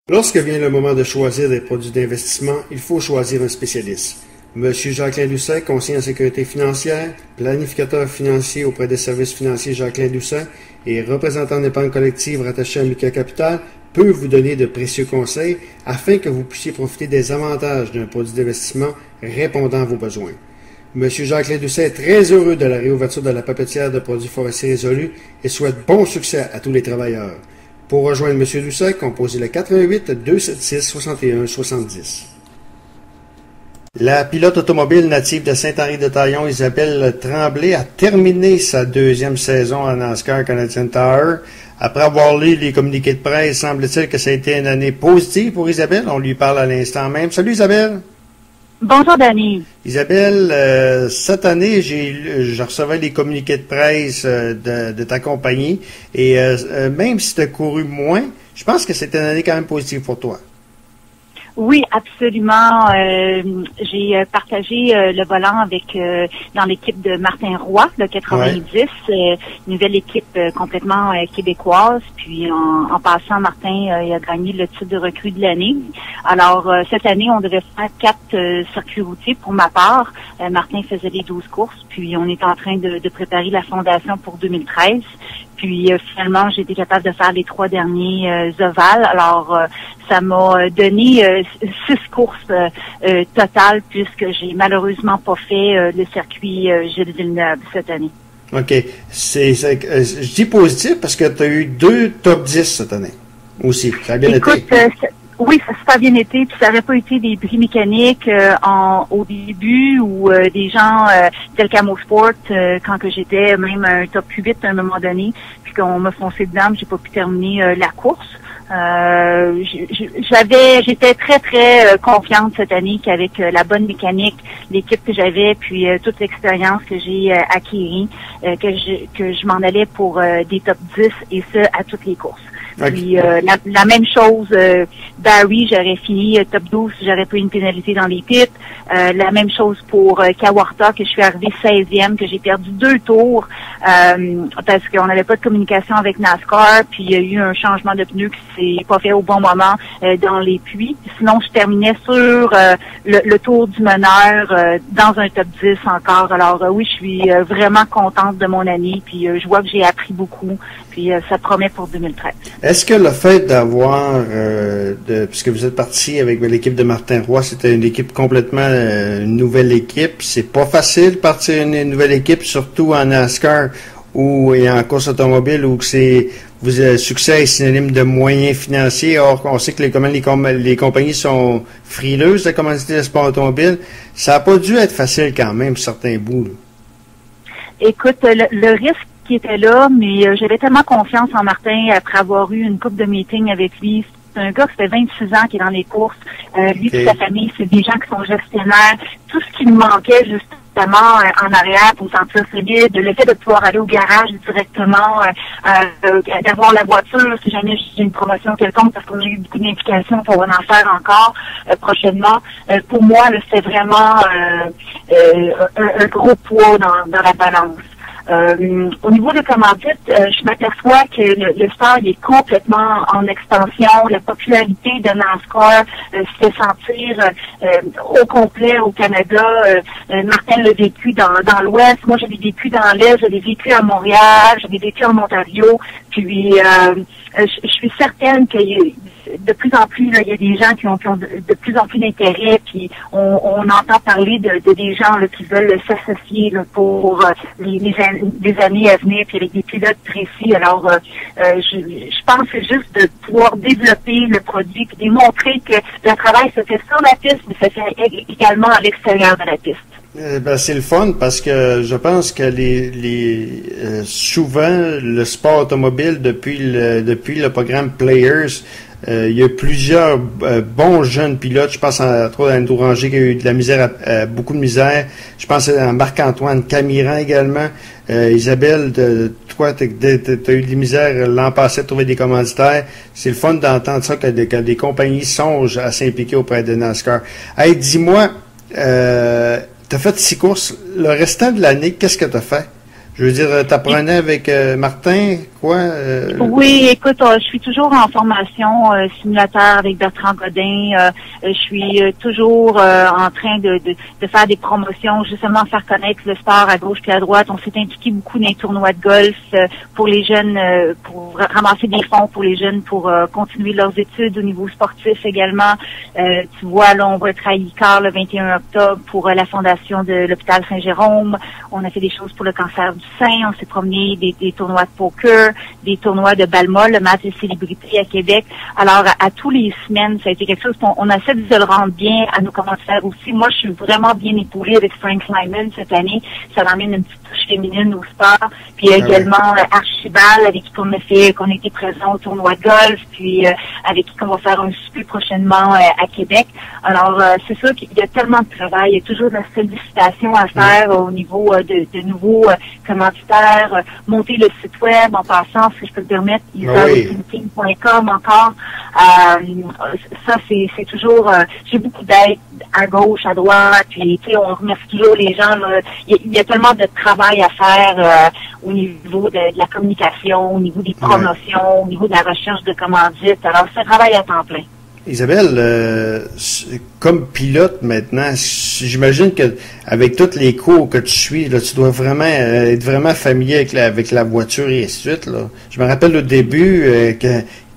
Lorsque vient le moment de choisir des produits d'investissement, il faut choisir un spécialiste. Monsieur Jacqueline Doucet, conseiller en sécurité financière, planificateur financier auprès des services financiers Jacqueline Doucet et représentant d'épargne collective rattaché à Mica Capital, peut vous donner de précieux conseils afin que vous puissiez profiter des avantages d'un produit d'investissement répondant à vos besoins. Monsieur Jacqueline Doucet est très heureux de la réouverture de la papetière de produits forestiers résolus et souhaite bon succès à tous les travailleurs. Pour rejoindre M. Doucet, composez le 88 276 61 70. La pilote automobile native de Saint-Henri-de-Taillon, Isabelle Tremblay, a terminé sa deuxième saison en NASCAR Canadian Tower. Après avoir lu les communiqués de presse, semble-t-il que ça a été une année positive pour Isabelle. On lui parle à l'instant même. Salut Isabelle! Bonjour, Danny. Isabelle, cette année, je recevais les communiqués de presse de ta compagnie et même si tu as couru moins, je pense que c'était une année quand même positive pour toi. Oui, absolument. J'ai partagé le volant avec dans l'équipe de Martin Roy, le 90, nouvelle équipe complètement québécoise. Puis en passant, Martin il a gagné le titre de recrue de l'année. Alors cette année, on devait faire 4 circuits routiers pour ma part. Martin faisait les 12 courses, puis on est en train de préparer la fondation pour 2013. Puis finalement, j'ai été capable de faire les 3 derniers ovales. Alors, ça m'a donné 6 courses totales puisque j'ai malheureusement pas fait le circuit Gilles Villeneuve cette année. OK. Je dis positif parce que tu as eu 2 top 10 cette année aussi. Ça a bien été. Oui, ça a super bien été, puis ça n'aurait pas été des bris mécaniques au début ou des gens tels qu'Amo Sport quand que j'étais même un top 8 à un moment donné, puis qu'on m'a foncé dedans, j'ai pas pu terminer la course. J'étais très confiante cette année qu'avec la bonne mécanique, l'équipe que j'avais, puis toute l'expérience que j'ai acquérie, que je m'en allais pour des top 10 et ce à toutes les courses. Okay. Puis la même chose, Barry, j'aurais fini top 12 si j'aurais pas eu une pénalité dans les pits. La même chose pour Kawarta, que je suis arrivée 16e, que j'ai perdu 2 tours parce qu'on n'avait pas de communication avec NASCAR, puis il y a eu un changement de pneus qui s'est pas fait au bon moment dans les puits. Sinon, je terminais sur le tour du meneur dans un top 10 encore. Alors oui, je suis vraiment contente de mon année, puis je vois que j'ai appris beaucoup, puis ça promet pour 2013. Est-ce que le fait d'avoir, puisque vous êtes parti avec l'équipe de Martin Roy, c'était une équipe complètement une nouvelle équipe, c'est pas facile de partir une nouvelle équipe, surtout en NASCAR ou et en course automobile où le succès est synonyme de moyens financiers. Or, on sait que les compagnies sont frileuses de commanditer le sport automobile. Ça n'a pas dû être facile quand même, certains bouts. Là. Écoute, le risque qui était là, mais j'avais tellement confiance en Martin après avoir eu une couple de meetings avec lui. C'est un gars qui fait 26 ans qui est dans les courses. Lui et sa famille, c'est des gens qui sont gestionnaires. Tout ce qui me manquait justement en arrière pour me sentir solide, le fait de pouvoir aller au garage directement, d'avoir la voiture si jamais j'ai une promotion quelconque parce qu'on a eu beaucoup d'implications, on va en faire encore prochainement. Pour moi, c'est vraiment un gros poids dans la balance. Au niveau de commandite, je m'aperçois que le sport est complètement en expansion. La popularité de NASCAR se fait sentir au complet au Canada. Martin l'a vécu dans l'Ouest. Moi, je l'ai vécu dans l'Est. Je l'ai vécu à Montréal. Je l'ai vécu en Ontario. Puis, je suis certaine que de plus en plus, là, il y a des gens qui ont de plus en plus d'intérêt, puis on entend parler de des gens là, qui veulent s'associer pour les années à venir, puis avec des pilotes précis. Alors, je pense que c'est juste de pouvoir développer le produit, puis démontrer que le travail se fait sur la piste, mais se fait également à l'extérieur de la piste. C'est le fun parce que je pense que souvent le sport automobile depuis le programme Players, il y a plusieurs bons jeunes pilotes. Je pense à Andrew Ranger qui a eu de la misère, beaucoup de misère. Je pense à Marc-Antoine Camiran également. Isabelle, toi, t'as eu de la misère l'an passé de trouver des commanditaires. C'est le fun d'entendre ça que des compagnies songent à s'impliquer auprès de NASCAR. Hey, dis-moi, t'as fait 6 courses. Le restant de l'année, qu'est-ce que t'as fait? Je veux dire, t'apprenais avec Martin. quoi? Oui, écoute, je suis toujours en formation simulateur avec Bertrand Godin. Je suis toujours en train de faire des promotions, justement faire connaître le sport à gauche et à droite. On s'est impliqué beaucoup dans les tournois de golf pour les jeunes, pour ramasser des fonds pour les jeunes pour continuer leurs études au niveau sportif également. Tu vois, là, on va être à ICAR le 21 octobre pour la fondation de l'hôpital Saint-Jérôme. On a fait des choses pour le cancer du sein. On s'est promené des tournois de poker, des tournois de Balma, le match des célébrités à Québec. Alors, à tous les semaines, ça a été quelque chose qu'on essaie de le rendre bien à nos commentaires aussi. Moi, je suis vraiment bien épaulée avec Frank Lyman cette année. Ça m'amène une petite touche féminine au sport. Puis également Archibald, avec qui qu'on a été présent au tournoi de golf, puis avec qui on va faire un souper prochainement à Québec. Alors, c'est sûr qu'il y a tellement de travail. Il y a toujours de la sollicitation à faire au niveau de nouveaux commanditaires, monter le site web en passant, si je peux te permettre, isaroutine.com encore. Ça, c'est toujours, j'ai beaucoup d'aide à gauche, à droite, puis tu sais, on remercie toujours les gens. Là. Il y a tellement de travail à faire au niveau de la communication, au niveau des promotions, au niveau de la recherche de commandites. Alors, c'est un travail à temps plein. Isabelle, comme pilote maintenant, j'imagine que avec tous les cours que tu suis, là, tu dois vraiment être vraiment familier avec la voiture et ainsi de suite. Là. Je me rappelle au début,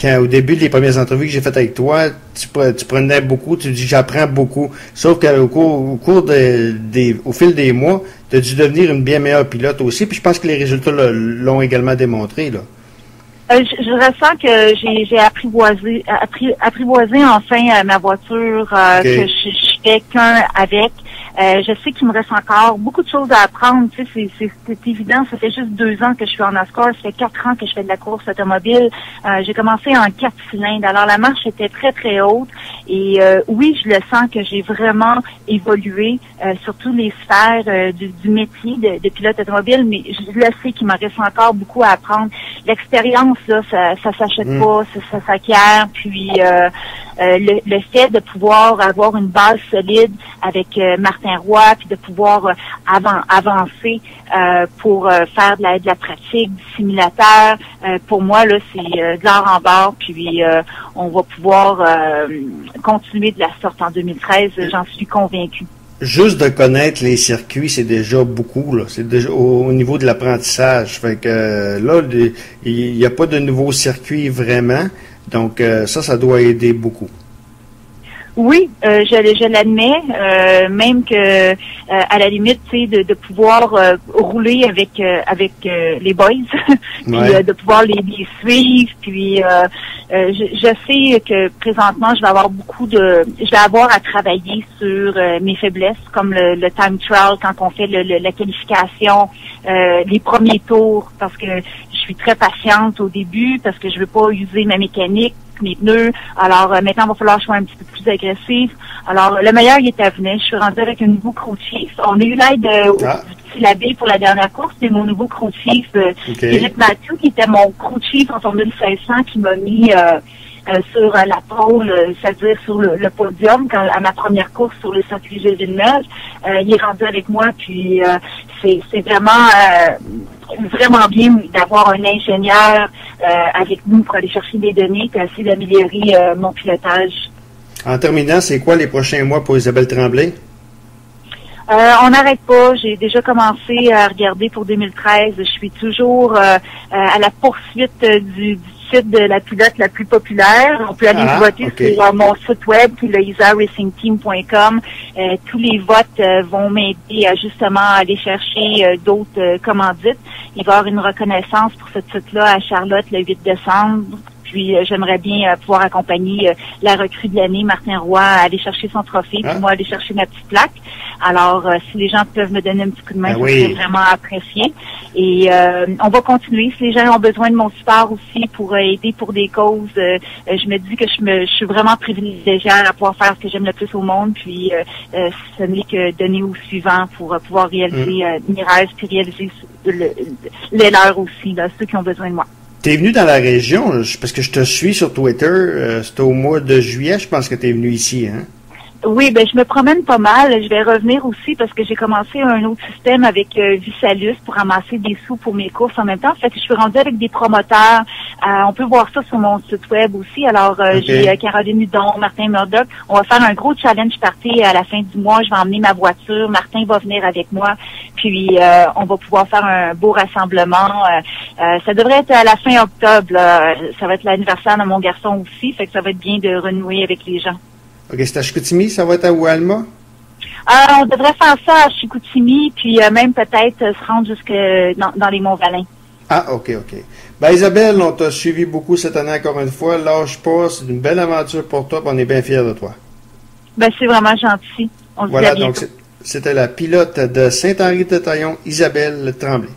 quand au début des premières entrevues que j'ai faites avec toi, tu prenais beaucoup, tu dis j'apprends beaucoup. Sauf qu'au au fil des mois, tu as dû devenir une bien meilleure pilote aussi. Puis je pense que les résultats l'ont également démontré, là. Je ressens que j'ai apprivoisé enfin ma voiture, que je fais qu'un avec. Je sais qu'il me reste encore beaucoup de choses à apprendre. Tu sais, c'est évident. Ça fait juste 2 ans que je suis en NASCAR. Ça fait 4 ans que je fais de la course automobile. J'ai commencé en 4 cylindres. Alors, la marche était très, très haute. Et oui, je le sens que j'ai vraiment évolué sur toutes les sphères du métier de pilote automobile. Mais je le sais qu'il me reste encore beaucoup à apprendre. L'expérience, là, ça s'achète pas, ça s'acquiert. Puis le fait de pouvoir avoir une base solide avec Martin Roy, puis de pouvoir avancer pour faire de la pratique, du simulateur. Pour moi, là, c'est de l'or en barre, puis on va pouvoir continuer de la sorte en 2013, j'en suis convaincue. Juste de connaître les circuits, c'est déjà beaucoup, là. C'est déjà au niveau de l'apprentissage. Fait que là, il n'y a pas de nouveaux circuits vraiment. Donc ça doit aider beaucoup. Oui, je l'admets, même que à la limite, tu sais, de pouvoir rouler avec les boys, puis de pouvoir les suivre, puis je sais que présentement, je vais avoir à travailler sur mes faiblesses, comme le time trial quand on fait la qualification, les premiers tours, parce que je suis très patiente au début, parce que je veux pas user ma mécanique, mes pneus. Alors maintenant, il va falloir que je sois un petit peu plus agressif. Alors, le meilleur, il est à venir. Je suis rendue avec un nouveau crew chief. On a eu l'aide du petit Labé pour la dernière course. C'est mon nouveau crew chief, Philippe Mathieu, qui était mon crew chief en Formule 1600, qui m'a mis sur la pole, c'est-à-dire sur le podium, à ma première course sur le circuit Gilles Villeneuve. Il est rendu avec moi, puis c'est vraiment bien d'avoir un ingénieur avec nous pour aller chercher des données et essayer d'améliorer mon pilotage. En terminant, c'est quoi les prochains mois pour Isabelle Tremblay? On n'arrête pas. J'ai déjà commencé à regarder pour 2013. Je suis toujours à la poursuite du titre de la pilote la plus populaire. On peut aller voter sur mon site web, qui est le isaracingteam.com. Tous les votes vont m'aider à justement aller chercher d'autres commandites. Il va y avoir une reconnaissance pour ce titre-là à Charlotte le 8 décembre. Puis j'aimerais bien pouvoir accompagner la recrue de l'année, Martin Roy, à aller chercher son trophée, puis moi aller chercher ma petite plaque. Alors, si les gens peuvent me donner un petit coup de main, ça serait vraiment apprécié. Et on va continuer. Si les gens ont besoin de mon support aussi pour aider pour des causes, je me dis que je suis vraiment privilégiée à pouvoir faire ce que j'aime le plus au monde. Puis ce n'est que donner au suivant pour pouvoir réaliser mes rêves, puis réaliser les leurs aussi, là, ceux qui ont besoin de moi. T'es venu dans la région, parce que je te suis sur Twitter, c'était au mois de juillet, je pense que t'es venu ici, hein? Oui, ben je me promène pas mal. Je vais revenir aussi parce que j'ai commencé un autre système avec Visalus pour ramasser des sous pour mes courses en même temps. Fait que je suis rendue avec des promoteurs. On peut voir ça sur mon site web aussi. Alors, j'ai Caroline Hudon, Martin Murdoch. On va faire un gros challenge party à la fin du mois. Je vais emmener ma voiture. Martin va venir avec moi. Puis, on va pouvoir faire un beau rassemblement. Ça devrait être à la fin octobre. Là. Ça va être l'anniversaire de mon garçon aussi. Fait que ça va être bien de renouer avec les gens. OK, c'est à Chicoutimi, ça va être à Oualma? On devrait faire ça à Chicoutimi, puis même peut-être se rendre jusque dans les Monts-Valin. Ah, OK. Ben, Isabelle, on t'a suivi beaucoup cette année encore une fois. Lâche pas, c'est une belle aventure pour toi, puis on est bien fiers de toi. Ben, c'est vraiment gentil. On se dit à bientôt. Donc c'était la pilote de Saint-Henri-de-Taillon, Isabelle Tremblay.